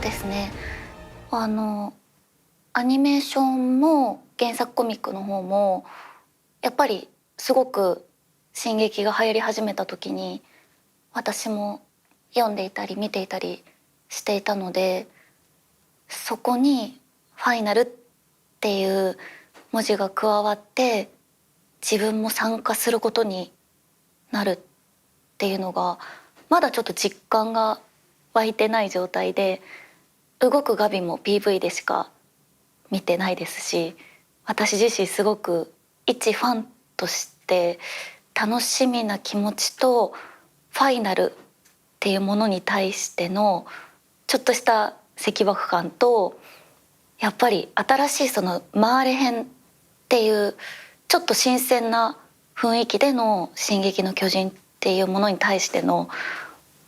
ですね。あのアニメーションも原作コミックの方もやっぱりすごく進撃が流行り始めた時に私も読んでいたり見ていたりしていたので、そこに「ファイナル」っていう文字が加わって自分も参加することになるっていうのがまだちょっと実感が湧いてない状態で、動くガビも PV でしか見てないですし、私自身すごく一ファンとして楽しみな気持ちとファイナルっていうものに対してのちょっとした積極感と、やっぱり新しいそのマーレ編っていうちょっと新鮮な雰囲気での「進撃の巨人」っていうものに対しての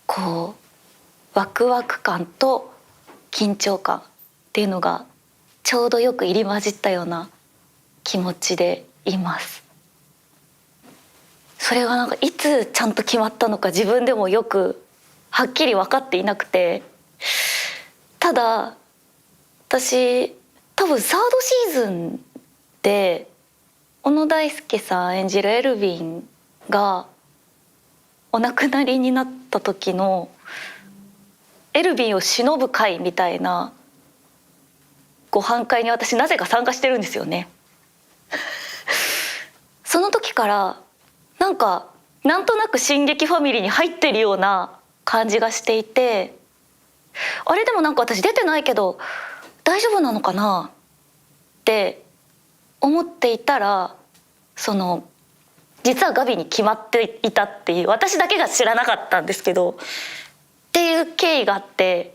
こうワクワク感と緊張感っていうのがちょうどよく入り混じったような気持ちでいます。それがなんかいつちゃんと決まったのか自分でもよくはっきり分かっていなくて、ただ私多分サードシーズンで小野大輔さん演じるエルヴィンがお亡くなりになった時のエルヴィンを偲ぶ会みたいなご飯会に私なぜか参加してるんですよね。その時からなんとなく進撃ファミリーに入ってるような感じがしていて、あれでもなんか私出てないけど大丈夫なのかなって思っていたら、その実はガビに決まっていたっていう、私だけが知らなかったんですけどっていう経緯があって、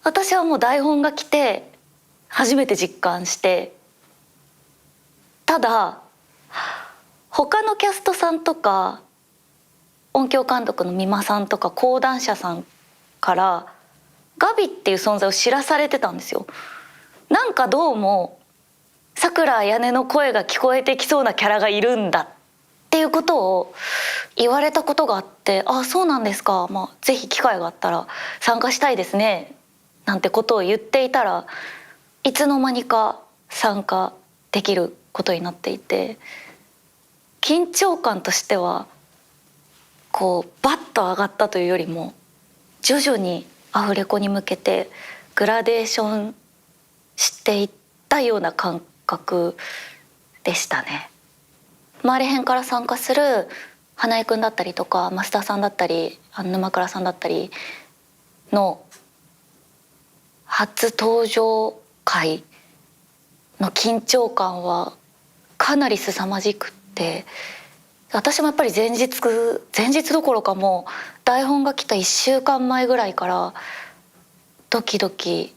私はもう台本が来て初めて実感して、ただ他のキャストさんとか音響監督の三馬さんとか講談社さんからガビっていう存在を知らされてたんですよ。なんかどうもさくら彩音の声が聞こえてきそうなキャラがいるんだっていうことを言われたことがあって、あ、そうなんですか、まあぜひ機会があったら参加したいですねなんてことを言っていたら、いつの間にか参加できることになっていて、緊張感としてはこうバッと上がったというよりも徐々にアフレコに向けてグラデーションしていったような感覚でしたね。周り辺から参加する花江くんだったりとか増田さんだったり沼倉さんだったりの初登場回の緊張感はかなり凄まじくって、私もやっぱり前日どころかもう台本が来た1週間前ぐらいからドキドキ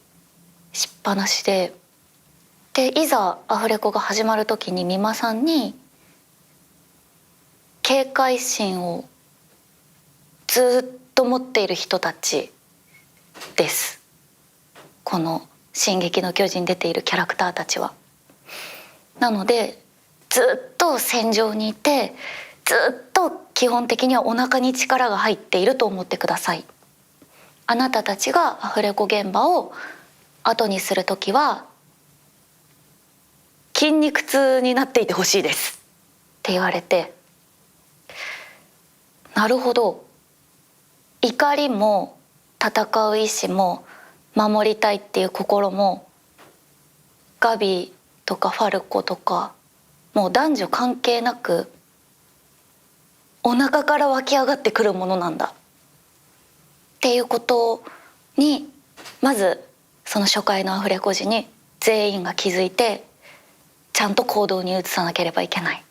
しっぱなしで、いざアフレコが始まる時に三馬さんに警戒心をずっと持っている人たちです、この「進撃の巨人」に出ているキャラクターたちは。なのでずっと戦場にいて、ずっと基本的にはお腹に力が入っていると思ってください。あなたたちがアフレコ現場を後にする時は筋肉痛になっていてほしいですって言われて、なるほど、怒りも戦う意志も守りたいっていう心もガビとかファルコとかもう男女関係なくお腹から湧き上がってくるものなんだっていうことに、まずその初回のアフレコ時に全員が気づいてちゃんと行動に移さなければいけないっ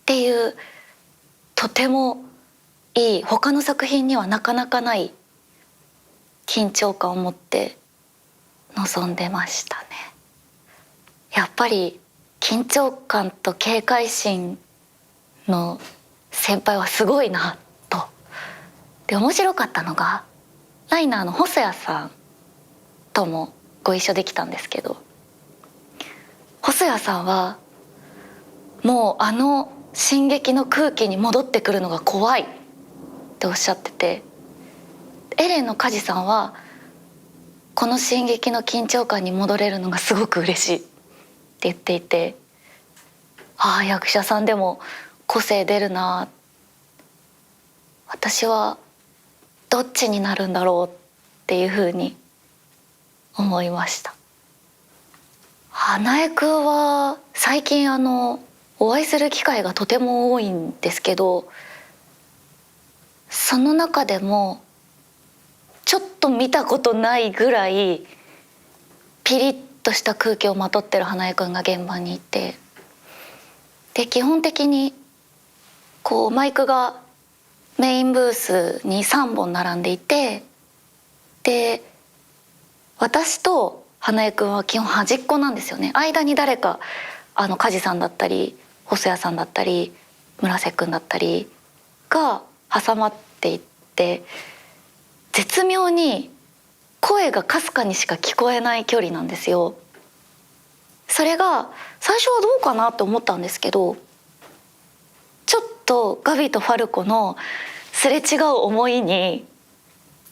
ていう、とてもいい、他の作品にはなかなかない緊張感を持って臨んでましたね。やっぱり緊張感と警戒心の先輩はすごいなと。で面白かったのがライナーの細谷さんともご一緒できたんですけど、細谷さんはもうあの進撃の空気に戻ってくるのが怖いっておっしゃってて、エレンの梶さんはこの進撃の緊張感に戻れるのがすごく嬉しいって言っていて、ああ役者さんでも個性出るな、私はどっちになるんだろうっていうふうに思いました。花江くんは最近お会いする機会がとても多いんですけど、その中でもちょっと見たことないぐらいピリッとした空気をまとってる花江くんが現場にいて、で基本的にこうマイクがメインブースに3本並んでいて、で私と花江くんは基本端っこなんですよね。間に誰か梶さんだったり細谷さんだったり村瀬くんだったりが挟まっていって、絶妙に声がかすかにしか聞こえない距離なんですよ。それが最初はどうかなと思ったんですけど、ちょっとガビとファルコのすれ違う思いに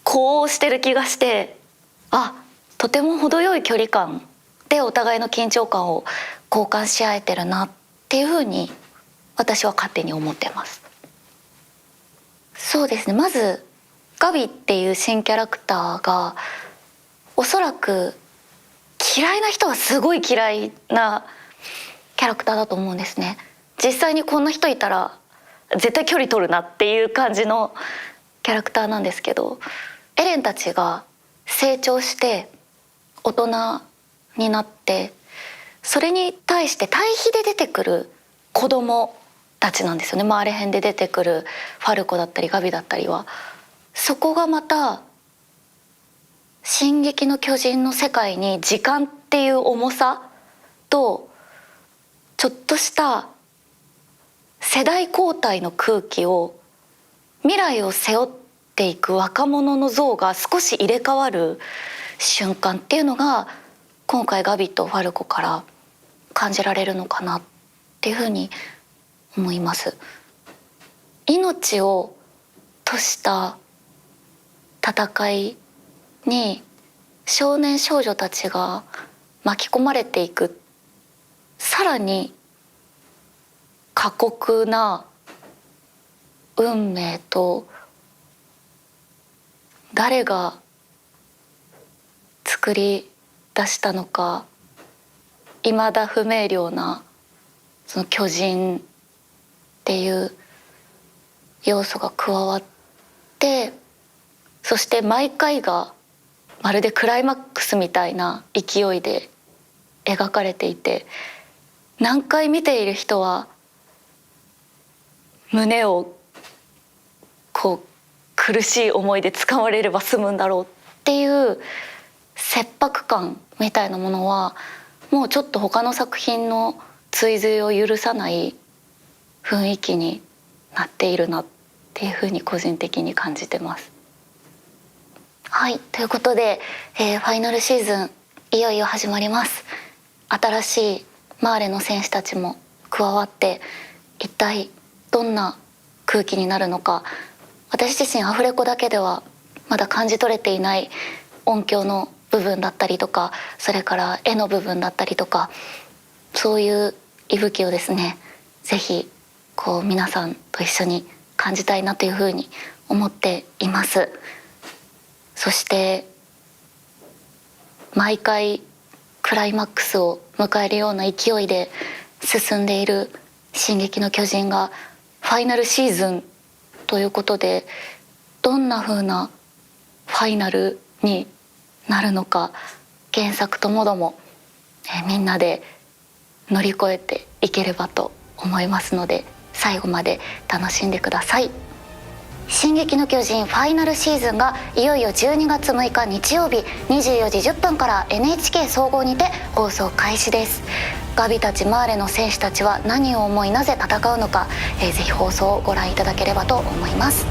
呼応してる気がして、あ、とても程よい距離感でお互いの緊張感を交換し合えてるなっていうふうに私は勝手に思ってます。そうですね、まずガビっていう新キャラクターがおそらく嫌いな人はすごい嫌いなキャラクターだと思うんですね。実際にこんな人いたら絶対距離取るなっていう感じのキャラクターなんですけど、エレンたちが成長して大人になって、それに対して対比で出てくる子供たちなんですよね。周り辺で出てくるファルコだったりガビだったりは、そこがまた「進撃の巨人」の世界に時間っていう重さとちょっとした世代交代の空気を、未来を背負っていく若者の像が少し入れ替わる瞬間っていうのが今回ガビとファルコから感じられるのかなっていうふうに思います。命を賭した戦いに少年少女たちが巻き込まれていく、さらに過酷な運命と、誰が作り出したのか未だ不明瞭なその巨人っていう要素が加わって、そして毎回がまるでクライマックスみたいな勢いで描かれていて、何回見ている人は胸をこう苦しい思いで掴まれれば済むんだろうっていう切迫感みたいなものはもうちょっと他の作品の追随を許さない雰囲気になっているなっていうふうに個人的に感じてます。はい、ということで、ファイナルシーズンいよいよ始まります。新しいマーレの選手たちも加わって、一体どんな空気になるのか、私自身アフレコだけではまだ感じ取れていない音響の部分だったりとか、それから絵の部分だったりとか、そういう息吹をですね、ぜひこう皆さんと一緒に感じたいなというふうに思っています。そして毎回クライマックスを迎えるような勢いで進んでいる「進撃の巨人」がファイナルシーズンということで、どんな風なファイナルになるのか、原作ともども、みんなで乗り越えていければと思いますので、最後まで楽しんでください。進撃の巨人ファイナルシーズンがいよいよ12月6日日曜日24時10分から NHK 総合にて放送開始です。ガビたちマーレの選手たちは何を思いなぜ戦うのか、ぜひ放送をご覧いただければと思います。